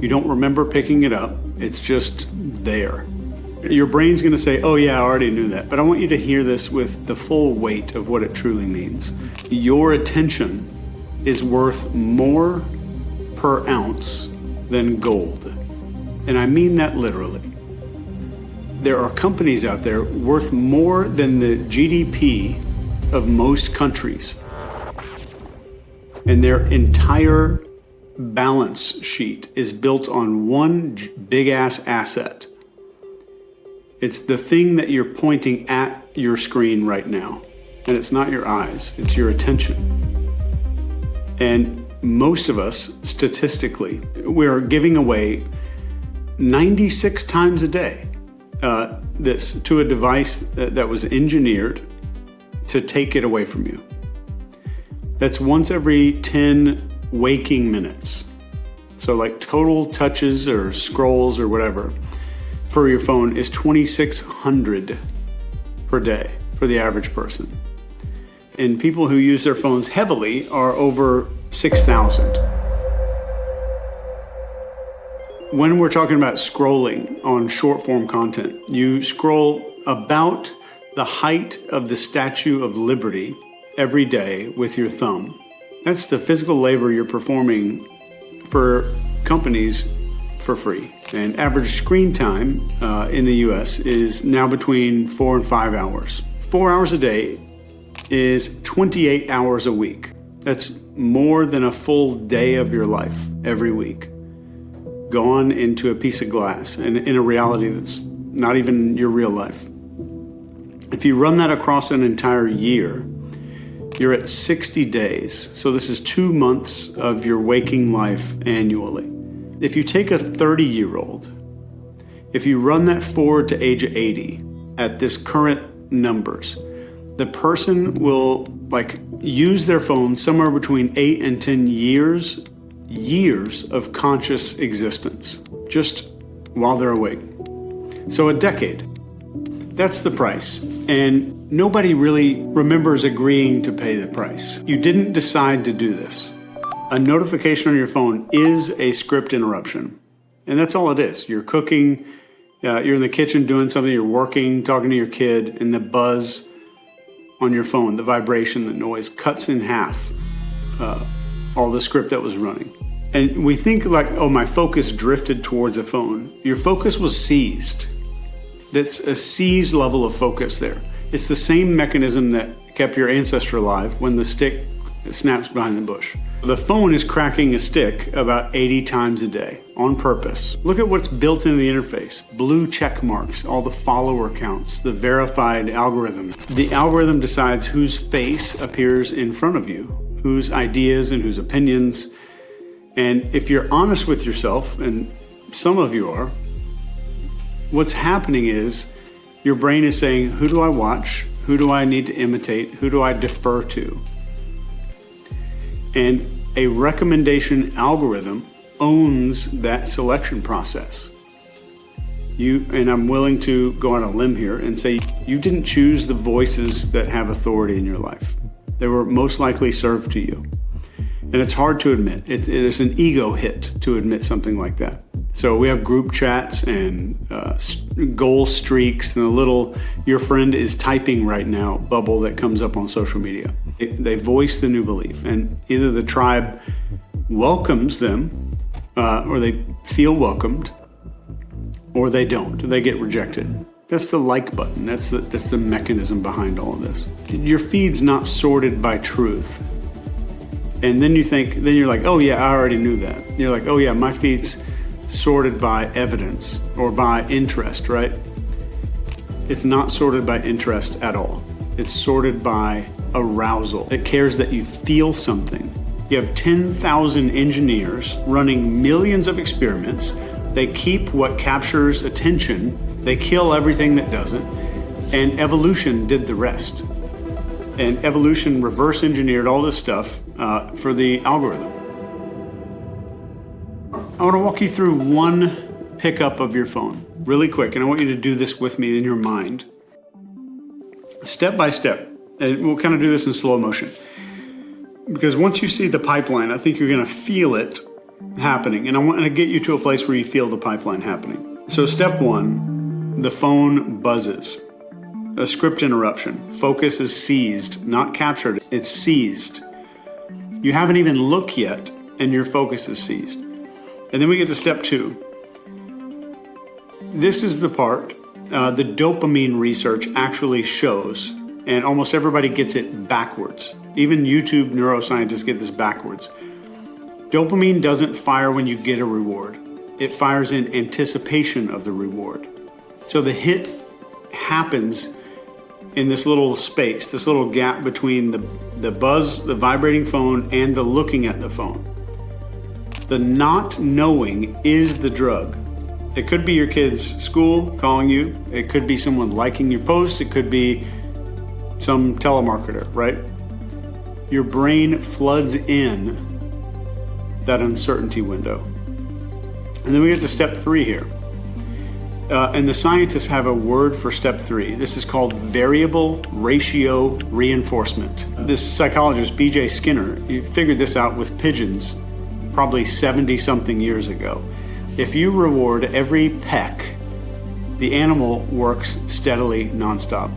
You don't remember picking it up. It's just there. Your brain's going to say, oh yeah, I already knew that. But I want you to hear this with the full weight of what it truly means. Your attention is worth more per ounce than gold. And I mean that literally. There are companies out there worth more than the GDP of most countries. And their entire balance sheet is built on one big-ass asset. It's the thing that you're pointing at your screen right now. And it's not your eyes, it's your attention. And most of us, statistically, we're giving away 96 times a day this to a device that was engineered to take it away from you. That's once every 10 waking minutes. So like total touches or scrolls or whatever for your phone is 2,600 per day for the average person. And people who use their phones heavily are over 6,000. When we're talking about scrolling on short form content, you scroll about the height of the Statue of Liberty every day with your thumb. That's the physical labor you're performing for companies for free. And average screen time in the US is now between 4 and 5 hours. 4 hours a day is 28 hours a week. That's more than a full day of your life every week gone into a piece of glass and in a reality that's not even your real life. If you run that across an entire year, you're at 60 days. So this is 2 months of your waking life annually. If you take a 30-year-old, if you run that forward to age 80 at this current numbers, the person will use their phone somewhere between 8 and 10 years of conscious existence, just while they're awake. So a decade. That's the price. And nobody really remembers agreeing to pay the price. You didn't decide to do this. A notification on your phone is a script interruption. And that's all it is. You're cooking, you're in the kitchen doing something, you're working, talking to your kid, and the buzz on your phone, the vibration, the noise cuts in half all the script that was running. And we think oh, my focus drifted towards a phone. Your focus was seized. That's a seized level of focus there. It's the same mechanism that kept your ancestor alive when the stick snaps behind the bush. The phone is cracking a stick about 80 times a day on purpose. Look at what's built into the interface. Blue check marks, all the follower counts, the verified algorithm. The algorithm decides whose face appears in front of you, whose ideas and whose opinions. And if you're honest with yourself, and some of you are, what's happening is your brain is saying, who do I watch? Who do I need to imitate? Who do I defer to? And a recommendation algorithm owns that selection process. And I'm willing to go on a limb here and say you didn't choose the voices that have authority in your life. They were most likely served to you. And it's hard to admit. There's an ego hit to admit something like that. So we have group chats and goal streaks and a little "your friend is typing right now" bubble that comes up on social media. They voice the new belief, and either the tribe welcomes them or they feel welcomed, or they don't. They get rejected. That's the like button. That's the mechanism behind all of this. Your feed's not sorted by truth. And then you're like, oh yeah, I already knew that. You're like, oh yeah, my feed's sorted by evidence or by interest, right? It's not sorted by interest at all. It's sorted by arousal. It cares that you feel something. You have 10,000 engineers running millions of experiments. They keep what captures attention. They kill everything that doesn't. And evolution did the rest. And evolution reverse engineered all this stuff for the algorithm. I want to walk you through one pickup of your phone really quick, and I want you to do this with me in your mind. Step by step, and we'll kind of do this in slow motion. Because once you see the pipeline, I think you're going to feel it happening, and I want to get you to a place where you feel the pipeline happening. So step one, the phone buzzes. A script interruption. Focus is seized, not captured, it's seized. You haven't even looked yet, and your focus is seized. And then we get to step two. This is the part the dopamine research actually shows, and almost everybody gets it backwards. Even YouTube neuroscientists get this backwards. Dopamine doesn't fire when you get a reward. It fires in anticipation of the reward. So the hit happens in this little space, this little gap between the buzz, the vibrating phone, and the looking at the phone. The not knowing is the drug. It could be your kid's school calling you. It could be someone liking your post. It could be some telemarketer, right? Your brain floods in that uncertainty window. And then we get to step three here. And the scientists have a word for step three. This is called variable ratio reinforcement. This psychologist, B.J. Skinner, he figured this out with pigeons probably 70-something years ago. If you reward every peck, the animal works steadily, nonstop.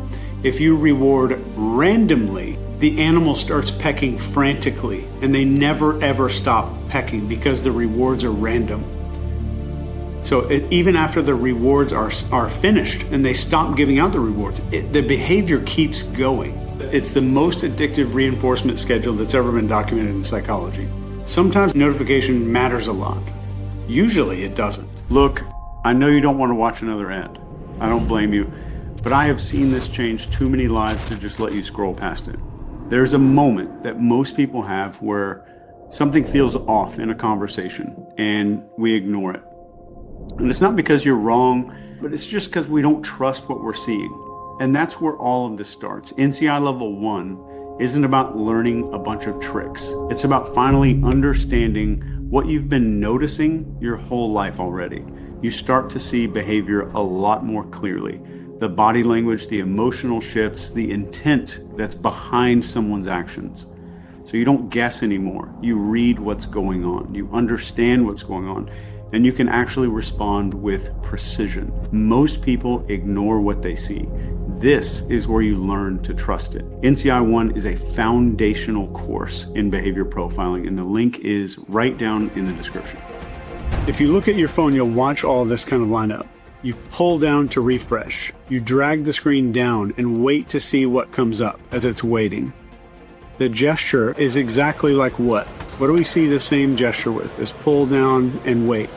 If you reward randomly, the animal starts pecking frantically, and they never ever stop pecking because the rewards are random. So even after the rewards are finished and they stop giving out the rewards, the behavior keeps going. It's the most addictive reinforcement schedule that's ever been documented in psychology. Sometimes notification matters a lot. Usually it doesn't. Look, I know you don't want to watch another ad. I don't blame you, but I have seen this change too many lives to just let you scroll past it. There's a moment that most people have where something feels off in a conversation and we ignore it. And it's not because you're wrong, but it's just because we don't trust what we're seeing. And that's where all of this starts. NCI Level 1 isn't about learning a bunch of tricks. It's about finally understanding what you've been noticing your whole life already. You start to see behavior a lot more clearly. The body language, the emotional shifts, the intent that's behind someone's actions. So you don't guess anymore. You read what's going on. You understand what's going on. And you can actually respond with precision. Most people ignore what they see. This is where you learn to trust it. NCI 1 is a foundational course in behavior profiling, and the link is right down in the description. If you look at your phone, you'll watch all of this kind of line up. You pull down to refresh. You drag the screen down and wait to see what comes up as it's waiting. The gesture is exactly like what? What do we see the same gesture with? Is pull down and wait.